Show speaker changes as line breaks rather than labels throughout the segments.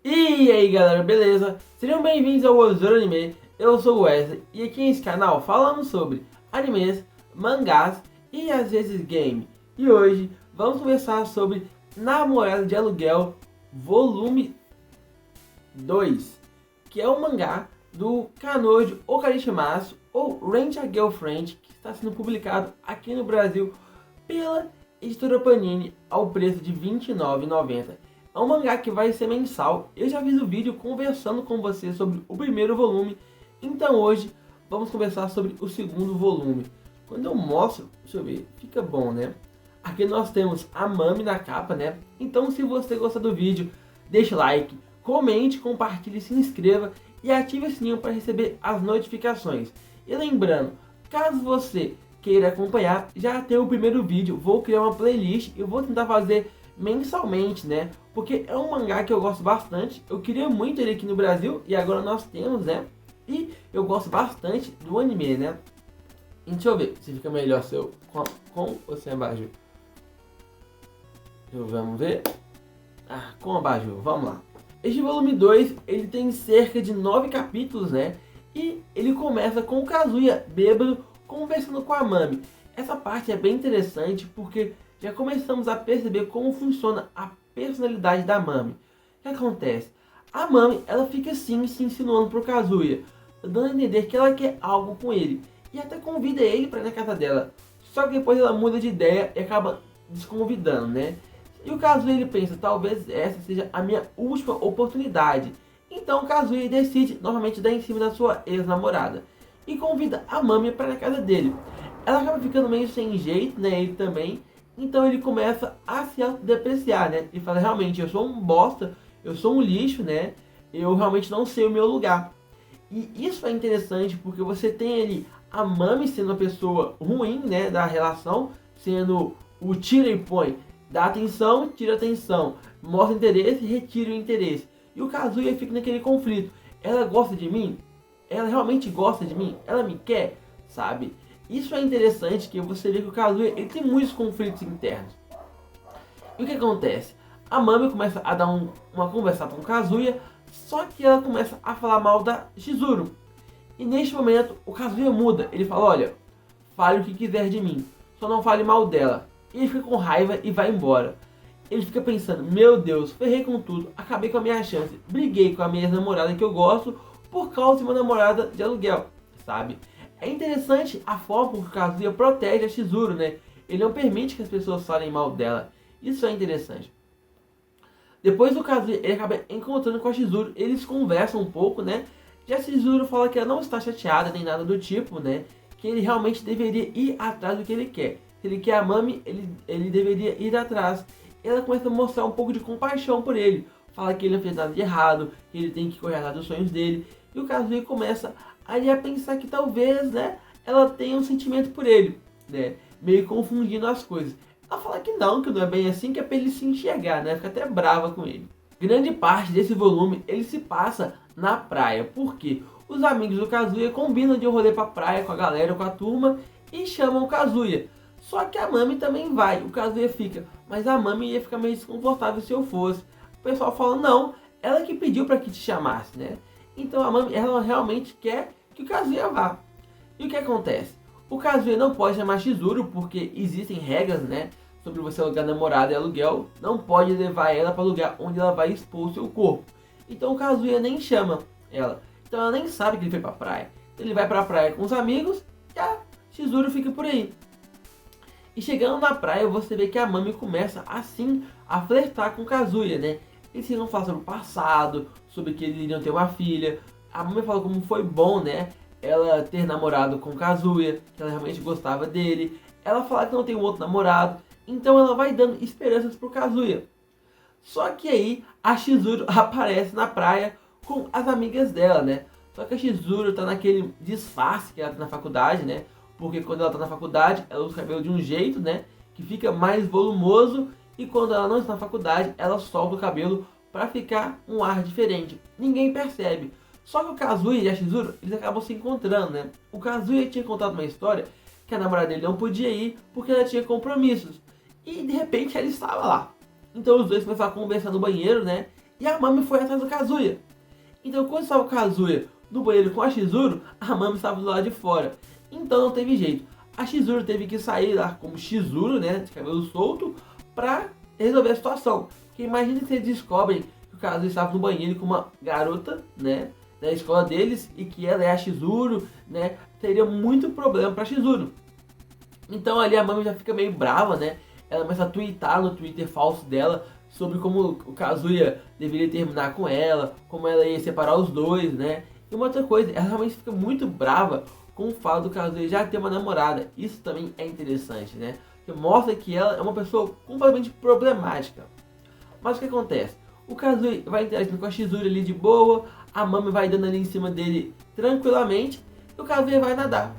E aí galera, beleza? Sejam bem-vindos ao Ozouro Anime, eu sou o Wesley e aqui nesse canal falamos sobre animes, mangás e às vezes game. E hoje vamos conversar sobre Namorada de Aluguel Volume 2, que é um mangá do Kanojo Okarishimasu ou Rent a Girlfriend, que está sendo publicado aqui no Brasil pela editora Panini ao preço de R$ 29,90. É um mangá que vai ser mensal. Eu já fiz o vídeo conversando com você sobre o primeiro volume. Então hoje vamos conversar sobre o segundo volume. Quando eu mostro, deixa eu ver, fica bom, né? Aqui nós temos a Mami na capa, né? Então se você gostar do vídeo, deixa o like, comente, compartilhe, se inscreva e ative o sininho para receber as notificações. E lembrando, caso você queira acompanhar, já tem o primeiro vídeo. Vou criar uma playlist e eu vou tentar fazer mensalmente, né? Porque é um mangá que eu gosto bastante. Eu queria muito ele aqui no Brasil e agora nós temos, né? E eu gosto bastante do anime, né? E deixa eu ver se fica melhor se eu com ou sem abajur. Vamos ver. Com abajur, vamos lá. Este volume 2, ele tem cerca de 9 capítulos, né? E ele começa com o Kazuya bêbado conversando com a Mami. Essa parte é bem interessante porque já começamos a perceber como funciona a personalidade da Mami. O que acontece? A Mami, ela fica assim se insinuando pro Kazuya, dando a entender que ela quer algo com ele. E até convida ele para ir na casa dela. Só que depois ela muda de ideia e acaba desconvidando, né? E o Kazuya, ele pensa, talvez essa seja a minha última oportunidade. Então o Kazuya decide novamente dar em cima da sua ex-namorada e convida a Mami para ir na casa dele. Ela acaba ficando meio sem jeito, né? Ele também. Então ele começa a se autodepreciar, né? E fala, realmente, eu sou um bosta, eu sou um lixo, né? Eu realmente não sei o meu lugar. E isso é interessante porque você tem ali a Mami sendo uma pessoa ruim, né? Da relação, sendo o tira e põe. Dá atenção, tira atenção. Mostra interesse, retira o interesse. E o Kazuya fica naquele conflito. Ela gosta de mim? Ela realmente gosta de mim? Ela me quer? Sabe? Isso é interessante, que você vê que o Kazuya, ele tem muitos conflitos internos. E o que acontece? A Mami começa a dar uma conversa com o Kazuya, só que ela começa a falar mal da Chizuru. E neste momento o Kazuya muda, ele fala, olha, fale o que quiser de mim, só não fale mal dela. E ele fica com raiva e vai embora. Ele fica pensando, meu Deus, ferrei com tudo, acabei com a minha chance, briguei com a minha ex-namorada que eu gosto por causa de uma namorada de aluguel, sabe? É interessante a forma como o Kazuya protege a Chizuru, né? Ele não permite que as pessoas falem mal dela. Isso é interessante. Depois o Kazuya, ele acaba encontrando com a Chizuru, eles conversam um pouco, né? E a Chizuru fala que ela não está chateada nem nada do tipo, né? Que ele realmente deveria ir atrás do que ele quer. Se ele quer a Mami, ele deveria ir atrás. Ela começa a mostrar um pouco de compaixão por ele. Fala que ele não fez nada de errado, que ele tem que correr atrás dos sonhos dele. E o Kazuya começa a pensar que talvez, né, ela tenha um sentimento por ele, né, meio confundindo as coisas. Ela fala que não é bem assim, que é pra ele se enxergar, né, fica até brava com ele. Grande parte desse volume, ele se passa na praia, porque os amigos do Kazuya combinam de um rolê pra praia com a galera, com a turma, e chamam o Kazuya. Só que a Mami também vai, o Kazuya fica, mas a Mami ia ficar meio desconfortável se eu fosse. O pessoal fala, não, ela que pediu pra que te chamasse, né. Então a Mami, ela realmente quer que o Kazuya vá. E o que acontece? O Kazuya não pode chamar Chizuru porque existem regras, né, sobre você alugar namorada e aluguel. Não pode levar ela para o lugar onde ela vai expor o seu corpo. Então o Kazuya nem chama ela. Então ela nem sabe que ele foi para a praia. Ele vai para a praia com os amigos e a Chizuru fica por aí. E chegando na praia, você vê que a Mami começa assim a flertar com o Kazuya, né? Eles vão falar sobre o passado, sobre que eles iriam ter uma filha. A Mami fala como foi bom, né, ela ter namorado com o Kazuya, que ela realmente gostava dele. Ela fala que não tem um outro namorado, então ela vai dando esperanças pro Kazuya. Só que aí a Chizuru aparece na praia com as amigas dela, né? Só que a Chizuru tá naquele disfarce que ela tá na faculdade, né? Porque quando ela tá na faculdade, ela usa o cabelo de um jeito, né, que fica mais volumoso. E quando ela não está na faculdade, ela solta o cabelo para ficar um ar diferente. Ninguém percebe. Só que o Kazuya e a Chizuru, eles acabam se encontrando, né? O Kazuya tinha contado uma história que a namorada dele não podia ir porque ela tinha compromissos. E de repente ela estava lá. Então os dois começaram a conversar no banheiro, né? e a Mami foi atrás do Kazuya. Então quando estava o Kazuya no banheiro com a Chizuru, a Mami estava do lado de fora. Então não teve jeito. A Chizuru teve que sair lá como Chizuru, né, de cabelo solto, pra resolver a situação. Porque imagina se eles descobrem que o Kazuya estava no banheiro com uma garota, né, da escola deles, e que ela é a Chizuru, né, teria muito problema pra Chizuru. Então ali a Mami já fica meio brava, né, ela começa a twittar no Twitter falso dela sobre como o Kazuya deveria terminar com ela, como ela ia separar os dois, né. E uma outra coisa, ela realmente fica muito brava com o fato do Kazuya já ter uma namorada. Isso também é interessante, né? Porque mostra que ela é uma pessoa completamente problemática. Mas o que acontece? O Kazuya vai interagindo com a Chizuru ali de boa, a Mami vai dando ali em cima dele tranquilamente, e o Kazuya vai nadar.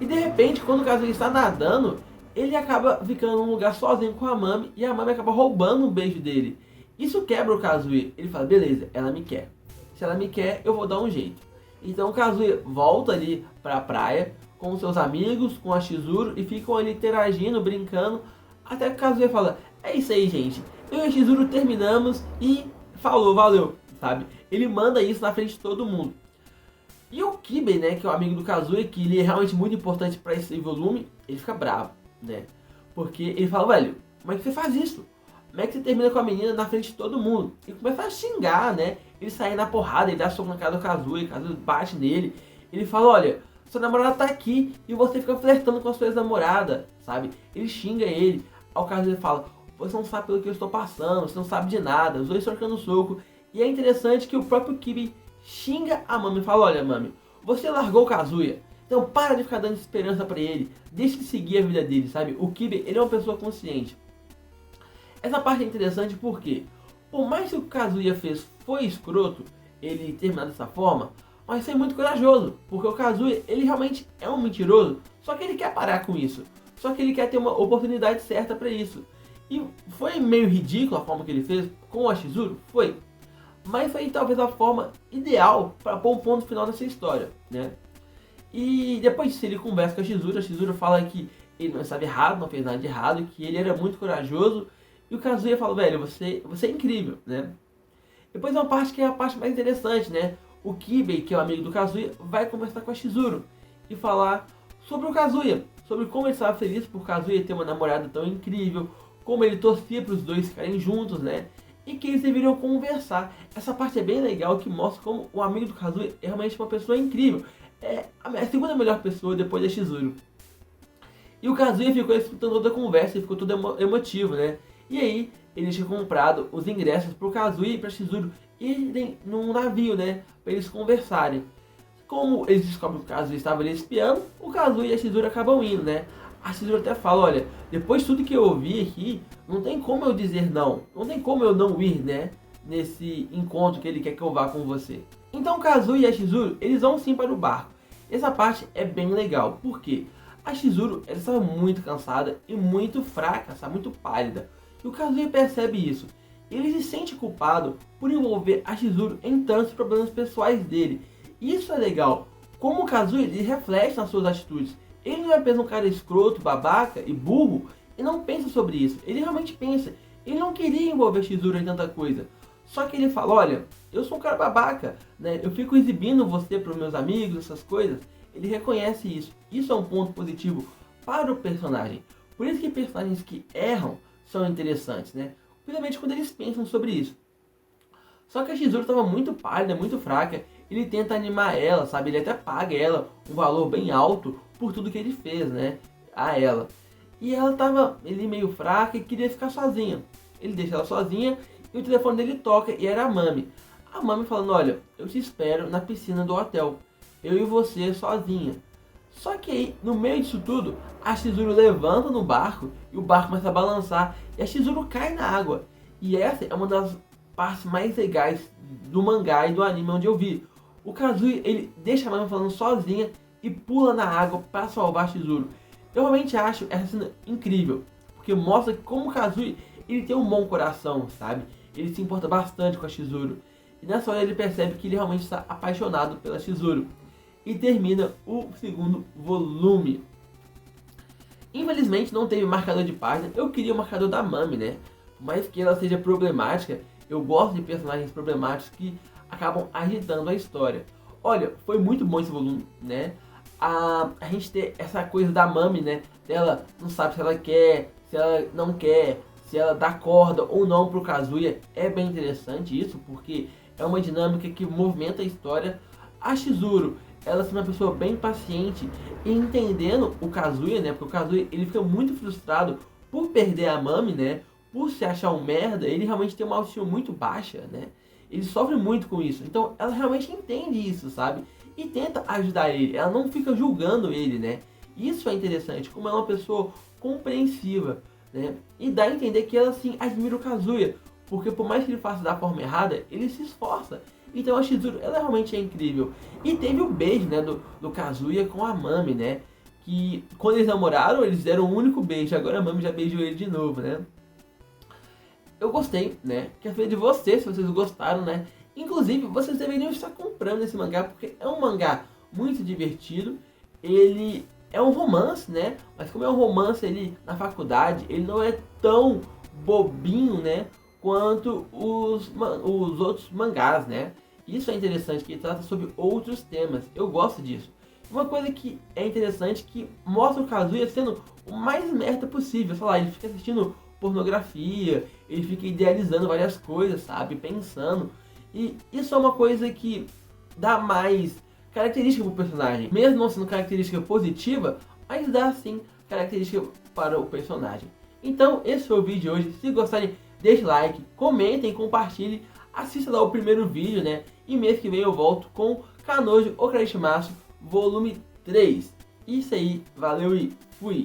E de repente, quando o Kazuya está nadando, ele acaba ficando num lugar sozinho com a Mami, e a Mami acaba roubando um beijo dele. Isso quebra o Kazuya. Ele fala, beleza, ela me quer. Se ela me quer, eu vou dar um jeito. Então o Kazuya volta ali pra praia com seus amigos, com a Chizuru, e ficam ali interagindo, brincando, até que o Kazuya fala, é isso aí, gente, eu e a Chizuru terminamos e falou, valeu, sabe? Ele manda isso na frente de todo mundo. E o Kibei, né, que é o amigo do Kazuya, que ele é realmente muito importante pra esse volume, ele fica bravo, né? Porque ele fala, velho, como é que você faz isso? Como é que você termina com a menina na frente de todo mundo? E começa a xingar, né? Ele sai na porrada, ele dá soco na cara do Kazuya, o Kazuya bate nele. Ele fala, olha, sua namorada tá aqui e você fica flertando com a sua ex-namorada, sabe? Ele xinga ele. Aí o Kazuya fala, você não sabe pelo que eu estou passando, você não sabe de nada. Os dois trocando soco. E é interessante que o próprio Kibei xinga a Mami e fala, olha Mami, você largou o Kazuya. Então para de ficar dando esperança pra ele. Deixa ele seguir a vida dele, sabe? O Kibei, ele é uma pessoa consciente. Essa parte é interessante porque, por mais que o Kazuya fez foi escroto, ele terminar dessa forma, mas foi muito corajoso, porque o Kazuya, ele realmente é um mentiroso, só que ele quer parar com isso, só que ele quer ter uma oportunidade certa para isso. E foi meio ridículo a forma que ele fez com a Chizuru, foi, mas foi talvez a forma ideal para pôr um ponto final nessa história, né? E depois disso ele conversa com a Chizuru fala que ele não estava errado, não fez nada de errado, que ele era muito corajoso. E o Kazuya fala, velho, você é incrível, né? Depois é uma parte que é a parte mais interessante, né? O Kibei, que é o amigo do Kazuya, vai conversar com a Chizuru e falar sobre o Kazuya, sobre como ele estava feliz por Kazuya ter uma namorada tão incrível, como ele torcia para os dois ficarem juntos, né? E que eles deveriam conversar. Essa parte é bem legal, que mostra como o amigo do Kazuya é realmente uma pessoa incrível. É a segunda melhor pessoa depois da Chizuru. E o Kazuya ficou escutando toda a conversa e ficou todo emotivo, né? E aí, eles tinham comprado os ingressos pro Kazuya e pra Chizuru irem num navio, né? Pra eles conversarem. Como eles descobrem que o Kazuya estava ali espiando, o Kazuya e a Chizuru acabam indo, né? A Chizuru até fala, olha, depois de tudo que eu ouvi aqui, não tem como eu dizer não. Não tem como eu não ir, né? Nesse encontro que ele quer que eu vá com você. Então o Kazuya e a Chizuru, eles vão sim para o barco. Essa parte é bem legal, porque a Chizuru, ela estava muito cansada e muito fraca, sabe? Muito pálida. E o Kazuya percebe isso. Ele se sente culpado por envolver a Chizuru em tantos problemas pessoais dele. Isso é legal. Como o Kazuya, ele reflete nas suas atitudes. Ele não é apenas um cara escroto, babaca e burro e não pensa sobre isso. Ele realmente pensa. Ele não queria envolver a Chizuru em tanta coisa. Só que ele fala, olha, eu sou um cara babaca, né? Eu fico exibindo você para os meus amigos, essas coisas. Ele reconhece isso. Isso é um ponto positivo para o personagem. Por isso que personagens que erram são interessantes, né? Principalmente quando eles pensam sobre isso. Só que a Chizuru estava muito pálida, muito fraca. Ele tenta animar ela, sabe? Ele até paga ela um valor bem alto por tudo que ele fez, né? A ela. E ela estava meio fraca e queria ficar sozinha. Ele deixa ela sozinha e o telefone dele toca e era a Mami. A Mami falando, olha, eu te espero na piscina do hotel. Eu e você sozinha. Só que aí, no meio disso tudo, a Chizuru levanta no barco e o barco começa a balançar e a Chizuru cai na água. E essa é uma das partes mais legais do mangá e do anime onde eu vi. O Kazuya, ele deixa a Mami falando sozinha e pula na água para salvar a Chizuru. Eu realmente acho essa cena incrível, porque mostra como o Kazuya, ele tem um bom coração, sabe? Ele se importa bastante com a Chizuru. E nessa hora ele percebe que ele realmente está apaixonado pela Chizuru. E termina o segundo volume. Infelizmente não teve marcador de página. Eu queria o marcador da Mami, né? Por mais que ela seja problemática, Eu gosto de personagens problemáticos que acabam agitando a história. Olha, foi muito bom esse volume, né? A gente ter essa coisa da Mami, né? Ela não sabe se ela quer, se ela não quer, se ela dá corda ou não pro Kazuya. É bem interessante isso, porque é uma dinâmica que movimenta a história. A Chizuru, ela sendo uma pessoa bem paciente e entendendo o Kazuya, né? Porque o Kazuya, ele fica muito frustrado por perder a Mami, né? Por se achar um merda, ele realmente tem uma autoestima muito baixa, né? Ele sofre muito com isso. Então ela realmente entende isso, sabe? E tenta ajudar ele. Ela não fica julgando ele, né? Isso é interessante, como ela é uma pessoa compreensiva, né? E dá a entender que ela sim admira o Kazuya, porque por mais que ele faça da forma errada, ele se esforça. Então a Chizuru, ela realmente é incrível. E teve o beijo, né, do Kazuya com a Mami, né? Que quando eles namoraram, eles deram um único beijo. Agora a Mami já beijou ele de novo, né? Eu gostei, né? Quero saber de vocês, se vocês gostaram, né? Inclusive, vocês deveriam estar comprando esse mangá, porque é um mangá muito divertido. Ele é um romance, né? Mas como é um romance ele na faculdade, ele não é tão bobinho, né? Quanto os outros mangás, né? Isso é interessante, que ele trata sobre outros temas. Eu gosto disso. Uma coisa que é interessante, que mostra o Kazuya sendo o mais merda possível. Sei lá, ele fica assistindo pornografia, ele fica idealizando várias coisas, sabe? Pensando. E isso é uma coisa que dá mais característica pro personagem. Mesmo não sendo característica positiva, mas dá sim característica para o personagem. Então, esse foi o vídeo de hoje. Se gostarem, deixe like, comentem, compartilhem. Assista lá o primeiro vídeo, né? E mês que vem eu volto com Kanojo Okarishimasu volume 3. Isso aí, valeu e fui!